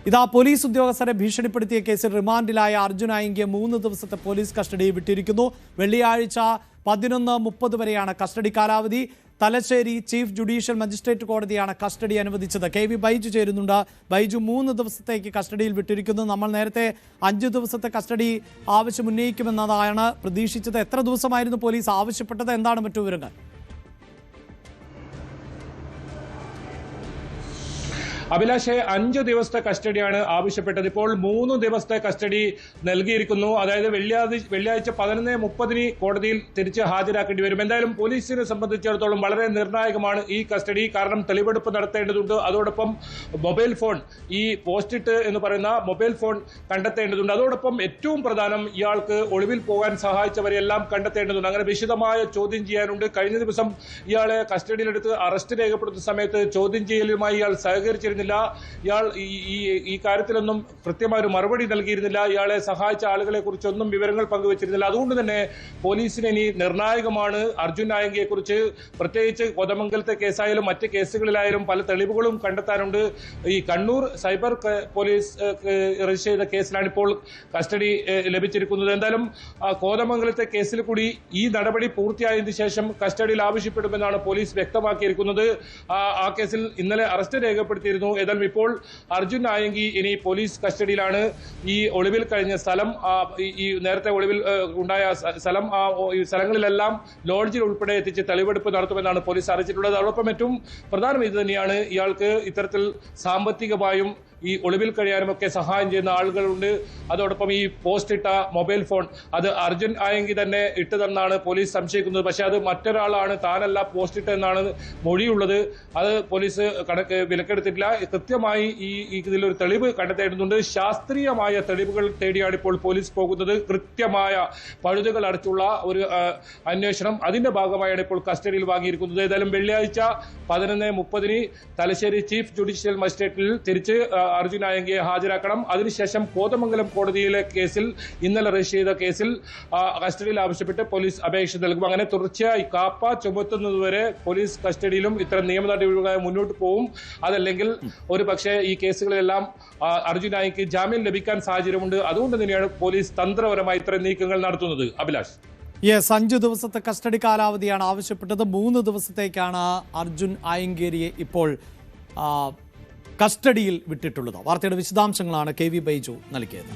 ഇതാ പോലീസ് ഉദ്യോഗസ്ഥരെ ഭീഷണിപ്പെടുത്തിയ കേസിൽ റിമാൻഡിലായ അർജുൻ ആയിങ്കെ 3 ദിവസത്തെ പോലീസ് കസ്റ്റഡി വിട്ടിരിക്കുന്നു. വെള്ളിയാഴ്ച 11:30 വരെയാണ് കസ്റ്റഡി കാലാവധി. തലശ്ശേരി ചീഫ് ജുഡീഷ്യൽ മജിസ്ട്രേറ്റ് കോടതിയാണ് കസ്റ്റഡി അനുവദിച്ചത്. KV ബൈജു ചേരുന്നുണ്ട്. ബൈജു, 3 ദിവസത്തേക്ക് കസ്റ്റഡിയിൽ വിട്ടിരിക്കുന്നു. നമ്മൾ നേരത്തെ 5 ദിവസത്തെ കസ്റ്റഡി ആവശ്യം ഉന്നയിക്കുമെന്നതാണ് പ്രതീക്ഷിച്ചത്. എത്ര ദിവസമായിരുന്നു പോലീസ് ആവശ്യപ്പെട്ടത്? എന്താണ് മറ്റു വിവരങ്ങൾ? അഭിലാഷെ, 5 ദിവസത്തെ കസ്റ്റഡിയാണ് ആവശ്യപ്പെട്ടത്. ഇപ്പോൾ 3 ദിവസത്തെ കസ്റ്റഡി നൽകിയിരിക്കുന്നു. അതായത് വെള്ളിയാഴ്ച 11:30 കോടതിയിൽ തിരിച്ച് ഹാജരാക്കേണ്ടി വരും. എന്തായാലും പോലീസിനെ സംബന്ധിച്ചിടത്തോളം വളരെ നിർണായകമാണ് ഈ കസ്റ്റഡി. കാരണം തെളിവെടുപ്പ് നടത്തേണ്ടതുണ്ട്. അതോടൊപ്പം മൊബൈൽ ഫോൺ, ഈ പോസ്റ്റിട്ട് എന്ന് പറയുന്ന മൊബൈൽ ഫോൺ കണ്ടെത്തേണ്ടതുണ്ട്. അതോടൊപ്പം ഏറ്റവും പ്രധാനം, ഇയാൾക്ക് ഒളിവിൽ പോകാൻ സഹായിച്ചവരെല്ലാം കണ്ടെത്തേണ്ടതുണ്ട്. അങ്ങനെ വിശദമായ ചോദ്യം ചെയ്യാനുണ്ട്. കഴിഞ്ഞ ദിവസം ഇയാളെ കസ്റ്റഡിയിലെടുത്ത് അറസ്റ്റ് രേഖപ്പെടുത്തുന്ന സമയത്ത് ചോദ്യം ചെയ്യലുമായി ഇയാൾ സഹകരിച്ചിരുന്നു. ഇയാൾ ഈ കാര്യത്തിലൊന്നും കൃത്യമായ ഒരു മറുപടി നൽകിയിരുന്നില്ല. ഇയാളെ സഹായിച്ച ആളുകളെ കുറിച്ചൊന്നും വിവരങ്ങൾ പങ്കുവച്ചിരുന്നില്ല. അതുകൊണ്ട് തന്നെ പോലീസിന് ഇനി നിർണായകമാണ് അർജുൻ ആയങ്കയെ കുറിച്ച്. പ്രത്യേകിച്ച് കോതമംഗലത്തെ കേസായാലും മറ്റ് കേസുകളിലായാലും പല തെളിവുകളും കണ്ടെത്താനുണ്ട്. ഈ കണ്ണൂർ സൈബർ പോലീസ് രജിസ്റ്റർ ചെയ്ത കേസിലാണ് ഇപ്പോൾ കസ്റ്റഡി ലഭിച്ചിരിക്കുന്നത്. എന്തായാലും കോതമംഗലത്തെ കേസിൽ കൂടി ഈ നടപടി പൂർത്തിയായതിനു ശേഷം കസ്റ്റഡിയിൽ ആവശ്യപ്പെടുമെന്നാണ് പോലീസ് വ്യക്തമാക്കിയിരിക്കുന്നത്. ആ കേസിൽ ഇന്നലെ അറസ്റ്റ് രേഖപ്പെടുത്തിയിരുന്നു. ഏതായാലും ഇപ്പോൾ അർജുൻ ആയങ്കി ഇനി പോലീസ് കസ്റ്റഡിയിലാണ്. ഈ ഒളിവിൽ കഴിഞ്ഞ സ്ഥലം, ഈ നേരത്തെ ഒളിവിൽ ഉണ്ടായ സ്ഥലം, ഈ സ്ഥലങ്ങളിലെല്ലാം ലോഡ്ജിൽ ഉൾപ്പെടെ എത്തിച്ച് തെളിവെടുപ്പ് നടത്തുമെന്നാണ് പോലീസ് അറിയിച്ചിട്ടുള്ളത്. അതോടൊപ്പം ഏറ്റവും പ്രധാനം ഇത് തന്നെയാണ്, ഇയാൾക്ക് ഇത്തരത്തിൽ സാമ്പത്തികമായും ഈ ഒളിവിൽ കഴിയാനുമൊക്കെ സഹായം ചെയ്യുന്ന ആളുകളുണ്ട്. അതോടൊപ്പം ഈ പോസ്റ്റ് ഇട്ട മൊബൈൽ ഫോൺ അത് അർജുൻ ആയങ്കി തന്നെ ഇട്ടതെന്നാണ് പോലീസ് സംശയിക്കുന്നത്. പക്ഷേ അത് മറ്റൊരാളാണ്, താനല്ല പോസ്റ്റ് ഇട്ടെന്നാണ് മൊഴിയുള്ളത്. അത് പോലീസ് വിലക്കെടുത്തിട്ടില്ല. കൃത്യമായി ഇതിലൊരു തെളിവ് കണ്ടെത്തേണ്ടതുണ്ട്. ശാസ്ത്രീയമായ തെളിവുകൾ തേടിയാണ് ഇപ്പോൾ പോലീസ് പോകുന്നത്. കൃത്യമായ പഴുതുകൾ അടച്ചുള്ള ഒരു അന്വേഷണം, അതിന്റെ ഭാഗമായാണ് ഇപ്പോൾ കസ്റ്റഡിയിൽ വാങ്ങിയിരിക്കുന്നത്. ഏതായാലും വെള്ളിയാഴ്ച 11:30 തലശ്ശേരി ചീഫ് ജുഡീഷ്യൽ മജിസ്ട്രേറ്റിൽ തിരിച്ച് അർജുൻ ആയങ്കയെ ഹാജരാക്കണം. അതിനുശേഷം കോതമംഗലം കോടതിയിലെ കേസിൽ, ഇന്നലെ രജിസ്റ്റർ ചെയ്ത കേസിൽ കസ്റ്റഡിയിൽ ആവശ്യപ്പെട്ട് പോലീസ് അപേക്ഷ നൽകും. അങ്ങനെ തുടർച്ചയായി കാപ്പ ചുമത്തുന്നതുവരെ പോലീസ് കസ്റ്റഡിയിലും ഇത്തരം നിയമ നടപടികളുമായി മുന്നോട്ട് പോകും. അതല്ലെങ്കിൽ ഒരു പക്ഷേ ഈ കേസുകളിലെല്ലാം അർജുൻ ആയങ്കയ്ക്ക് ജാമ്യം ലഭിക്കാൻ സാഹചര്യമുണ്ട്. അതുകൊണ്ട് തന്നെയാണ് പോലീസ് തന്ത്രപരമായി ഇത്തരം നീക്കങ്ങൾ നടത്തുന്നത്. അഭിലാഷ്, 5 ദിവസത്തെ കസ്റ്റഡി കാലാവധിയാണ് ആവശ്യപ്പെട്ടത്. 3 ദിവസത്തേക്കാണ് അർജുൻ ആയങ്കേരിയെ ഇപ്പോൾ കസ്റ്റഡിയിൽ വിട്ടിട്ടുള്ളത്. വാർത്തയുടെ വിശദാംശങ്ങളാണ് KV ബൈജു നൽകിയത്.